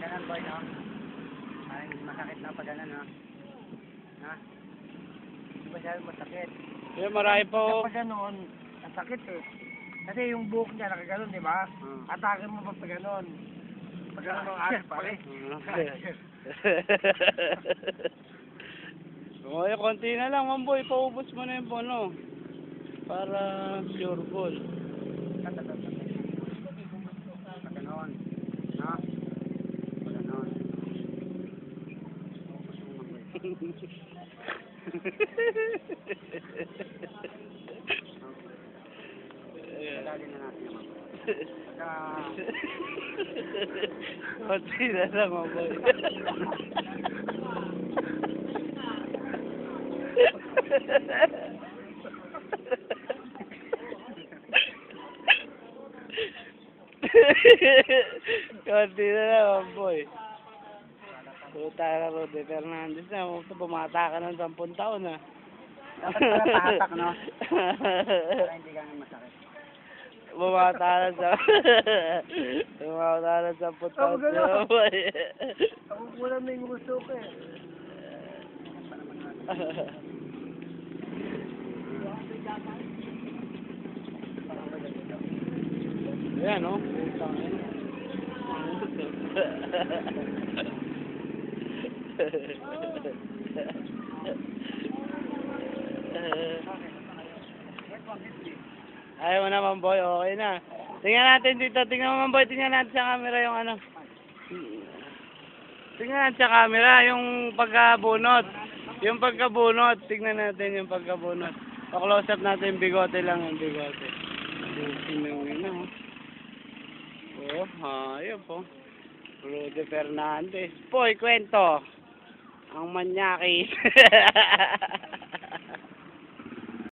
Ganun boy, no? Ay, masakit na pag ganun, no? Ha? Hindi ba siya masakit? Kaya marami pa oh. Pag ganun, ang sakit eh. Kasi yung buhok niya nakaganon, di ba? Atake mo pa ganun. Pag ganun ang ate pa rin. Okay, konti na lang, mamboy. Paubos mo na yung bono. Para pure gold. Pag ganun. No? Pag ganun. Dali na natin naman. Konti na lang, mamboy. Konti na lang, mamboy. Puta ka, Rudy Fernandez na. Bumata ka ng 10 taon, ha? Dapat pala tahatak, no? Para hindi ganun masakit. Bumata na sa... Bumata na 10 taon, mamboy. Ako wala na yung gusto ko eh. Ayan, no? Ayaw mo naman, boy. Okay na. Tingnan natin dito. Tingnan mo, boy. Tingnan natin sa camera yung ano. Tingnan natin sa camera yung pagkabunot. Yung pagkabunot. Tingnan natin yung pagkabunot. Pa-close up natin yung bigote lang. Yung bigote. Tingnan mo yun, oh. Oh, hayop po. Rudy Fernandez. Poy, kwento. Ang manyakis.